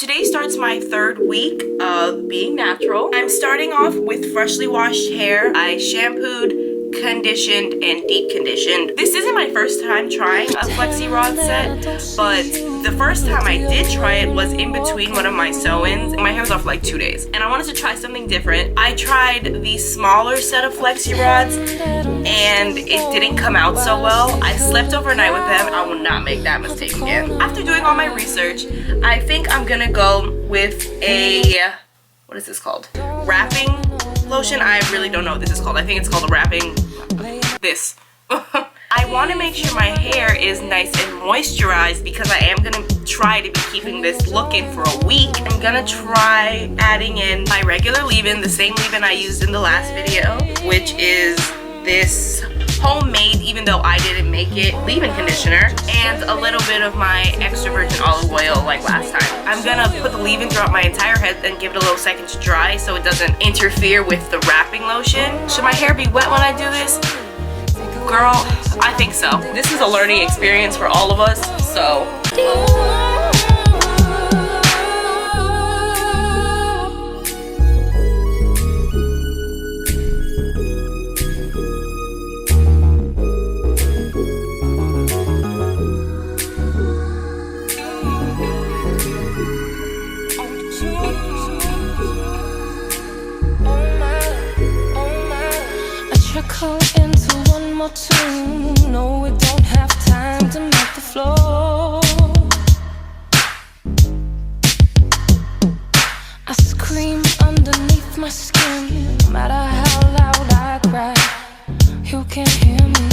Today starts my third week of being natural. I'm starting off with freshly washed hair. I shampooed, conditioned, and deep conditioned. This isn't my first time trying a Flexi rod set, but the first time I did try it was in between one of my sew-ins. My hair was off for like 2 days, and I wanted to try something different. I tried the smaller set of Flexi rods, and it didn't come out so well. I slept overnight with them. I will not make that mistake again. After doing all my research, I think I'm gonna go with a, what is this called? Wrapping lotion. I really don't know what this is called. I think it's called a wrapping, this. I want to make sure my hair is nice and moisturized because I am going to try to be keeping this looking for a week. I'm going to try adding in my regular leave-in, the same leave-in I used in the last video, which is this homemade, even though I didn't make it, leave-in conditioner, and a little bit of my extra virgin olive oil like last time. I'm gonna put the leave-in throughout my entire head and give it a little second to dry so it doesn't interfere with the wrapping lotion. Should my hair be wet when I do this? Girl, I think so. This is a learning experience for all of us, so. Into one more tune. No, we don't have time to make the floor. I scream underneath my skin. No matter how loud I cry, you can't hear me.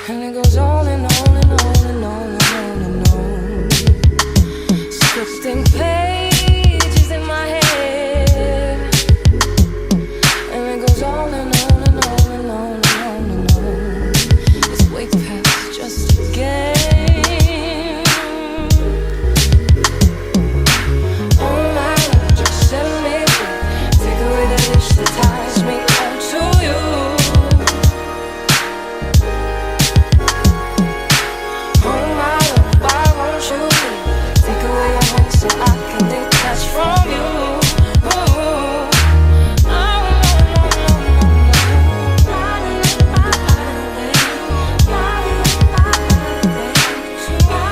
And it goes on and on and on and on and on and on. Scripting pages in my head.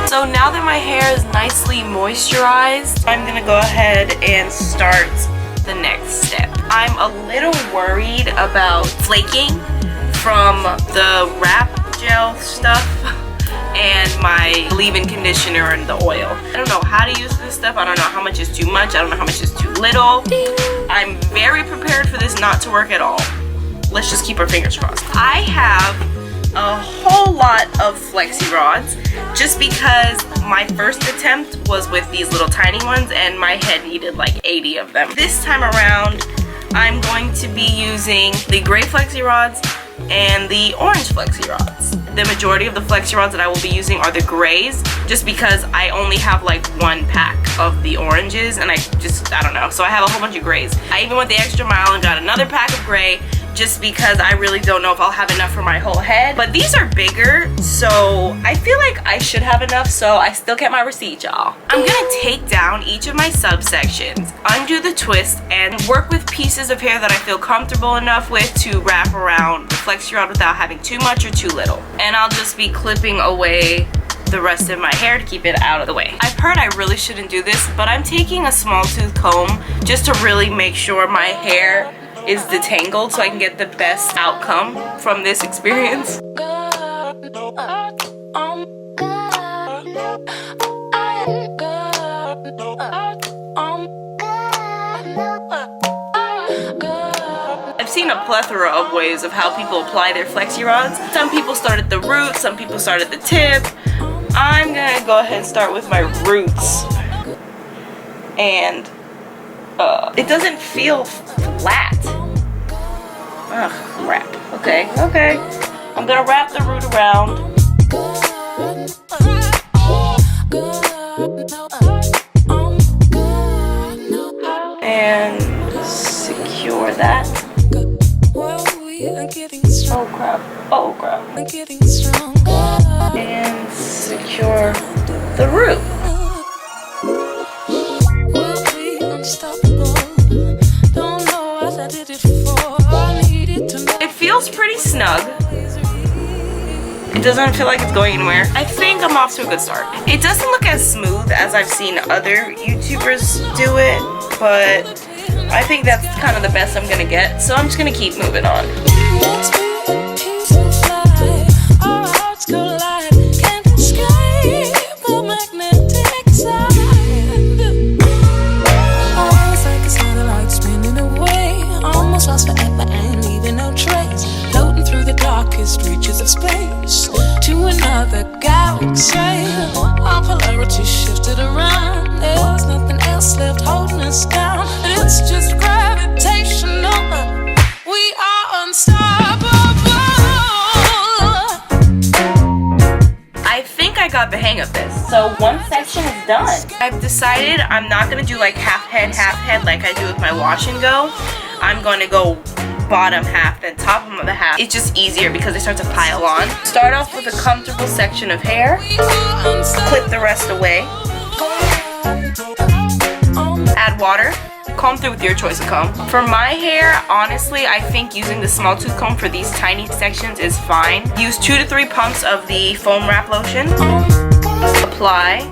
So now that my hair is nicely moisturized, I'm gonna go ahead and start the next step. I'm a little worried about flaking from the wrap gel stuff and my leave-in conditioner and the oil. I don't know how to use this stuff. I don't know how much is too much. I don't know how much is too little. I'm very prepared for this not to work at all. Let's just keep our fingers crossed. I have a whole lot of Flexi rods just because my first attempt was with these little tiny ones and my head needed like 80 of them. This time around, I'm going to be using the gray Flexi rods and the orange Flexi rods. The majority of the Flexi rods that I will be using are the grays just because I only have like one pack of the oranges and I don't know. So I have a whole bunch of grays. I even went the extra mile and got another pack of gray just because I really don't know if I'll have enough for my whole head. But these are bigger, so I feel like I should have enough, so I still get my receipt, y'all. I'm gonna take down each of my subsections, undo the twist, and work with pieces of hair that I feel comfortable enough with to wrap around the Flexi rod without having too much or too little. And I'll just be clipping away the rest of my hair to keep it out of the way. I've heard I really shouldn't do this, but I'm taking a small tooth comb just to really make sure my hair is detangled so I can get the best outcome from this experience. I've seen a plethora of ways of how people apply their Flexi rods. Some people start at the root, some people start at the tip. I'm gonna go ahead and start with my roots. And it doesn't feel flat. Ugh, crap. Okay. I'm gonna wrap the root around. And secure that. Oh crap. And secure the root. We'll be unstoppable. Don't know what I did it for. I needed to know. It feels pretty snug. It doesn't feel like it's going anywhere. I think I'm off to a good start. It doesn't look as smooth as I've seen other YouTubers do it, but I think that's kind of the best I'm gonna get. So I'm just gonna keep moving on. Let's be at peace and fly. Our hearts collide. Can't escape the magnetic side. Almost like a satellite spinning away. Almost lost forever and leaving no trace. Floating through the darkest reaches of space to another galaxy. Our polarity shifted around. There's nothing else left holding us down. It's just gravitational. We are unstoppable. I think I got the hang of this. So one section is done. I've decided I'm not gonna do like half head like I do with my wash and go. I'm gonna go bottom half, then top of the half. It's just easier because they start to pile on. Start off with a comfortable section of hair. Clip the rest away. Add water. Comb through with your choice of comb. For my hair, honestly, I think using the small tooth comb for these tiny sections is fine. Use 2 to 3 pumps of the foam wrap lotion. Apply.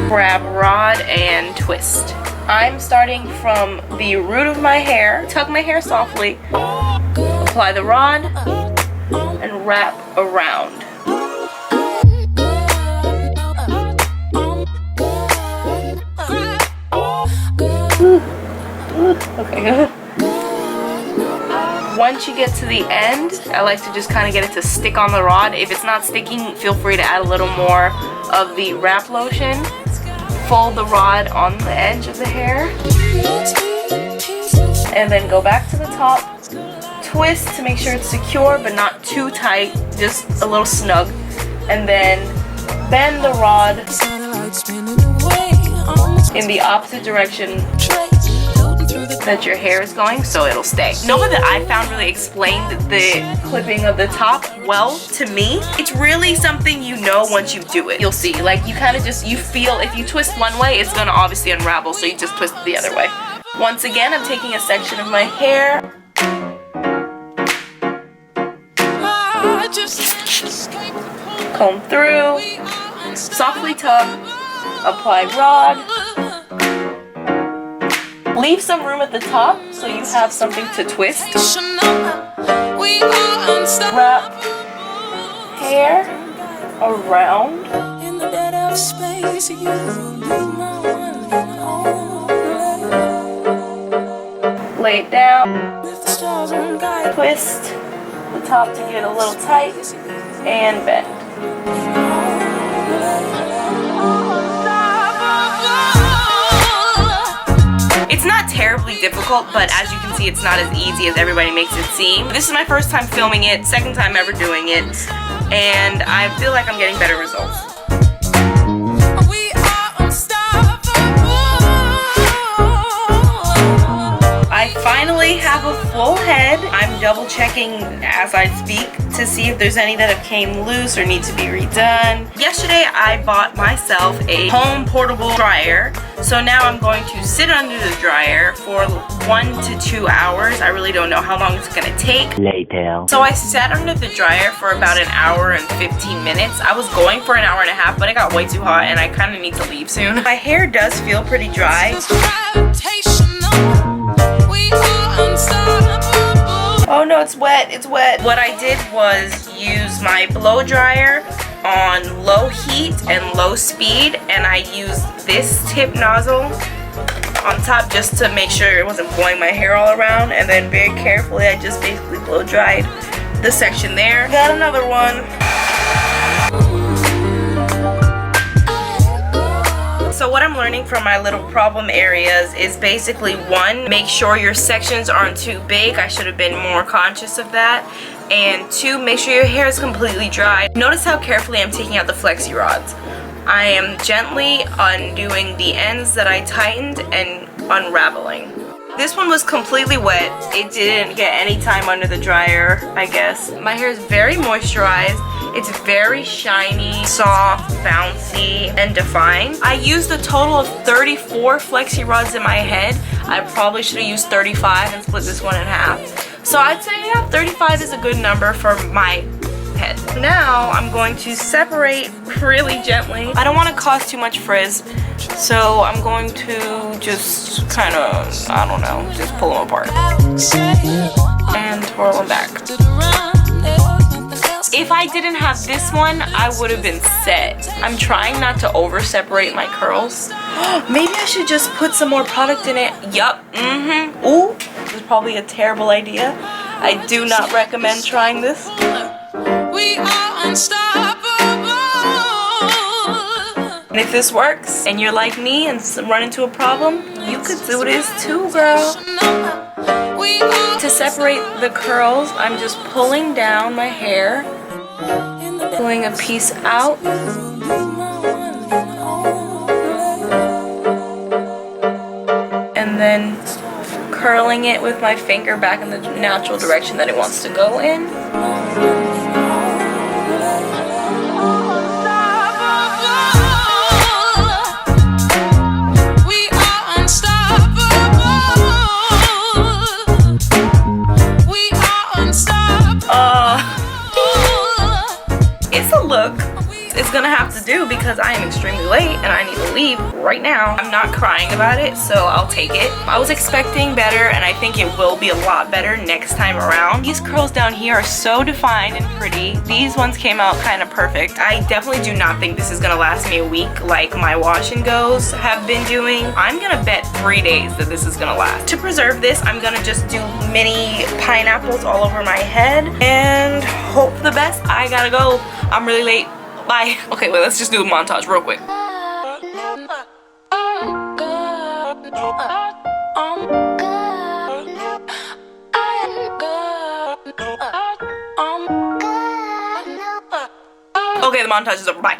Grab rod and twist. I'm starting from the root of my hair. Tug my hair softly. Apply the rod and wrap around. Okay. Once you get to the end, I like to just kind of get it to stick on the rod. If it's not sticking, feel free to add a little more of the wrap lotion. Fold the rod on the edge of the hair. And then go back to the top. Twist to make sure it's secure but not too tight, just a little snug. And then bend the rod in the opposite direction that your hair is going so it'll stay. Nobody that I found really explained the clipping of the top well to me. It's really something you know once you do it. You'll see, like you kind of just, you feel if you twist one way, it's gonna obviously unravel, so you just twist it the other way. Once again, I'm taking a section of my hair. Comb through, softly tug, apply rod. Leave some room at the top so you have something to twist. Wrap hair around. Lay it down. Twist the top to get a little tight and bend. It's not terribly difficult, but as you can see, it's not as easy as everybody makes it seem. This is my first time filming it, second time ever doing it, and I feel like I'm getting better results. I finally have a full head. I'm double checking as I speak to see if there's any that have came loose or need to be redone. Yesterday I bought myself a home portable dryer. So now I'm going to sit under the dryer for 1 to 2 hours. I really don't know how long it's gonna take. Later. So I sat under the dryer for about 1 hour and 15 minutes. I was going for 1.5 hours, but it got way too hot and I kind of need to leave soon. My hair does feel pretty dry. Oh no, it's wet, it's wet. What I did was use my blow dryer on low heat and low speed, and I used this tip nozzle on top just to make sure it wasn't blowing my hair all around, and then very carefully I just basically blow dried the section there. Got another one. So what I'm learning from my little problem areas is basically 1, make sure your sections aren't too big. I should have been more conscious of that. And 2, make sure your hair is completely dry. Notice how carefully I'm taking out the flexi rods. I am gently undoing the ends that I tightened and unraveling. This one was completely wet. It didn't get any time under the dryer, I guess. My hair is very moisturized. It's very shiny, soft, bouncy, and defined. I used a total of 34 Flexi rods in my head. I probably should have used 35 and split this one in half. So I'd say, yeah, 35 is a good number for my head. Now I'm going to separate really gently. I don't want to cause too much frizz, so I'm going to just kind of, I don't know, just pull them apart and twirl them back. If I didn't have this one, I would have been set. I'm trying not to over separate my curls. Maybe I should just put some more product in it. Yup. Ooh, this is probably a terrible idea. I do not recommend trying this. We are unstoppable. And if this works and you're like me and run into a problem, you could do this too, girl. To separate the curls, I'm just pulling down my hair, pulling a piece out, and then curling it with my finger back in the natural direction that it wants to go in. It's a look it's gonna have to do because I am extremely late and I need to leave right now. I'm not crying about it, so I'll take it. I was expecting better, and I think it will be a lot better next time around. These curls down here are so defined and pretty. These ones came out kind of perfect. I definitely do not think this is gonna last me a week like my wash and goes have been doing. I'm gonna bet 3 days that this is gonna last. To preserve this, I'm gonna just do mini pineapples all over my head and hope the best. I gotta go. I'm really late. Bye. Okay, wait, let's just do a montage real quick. Okay, the montage is over. Bye.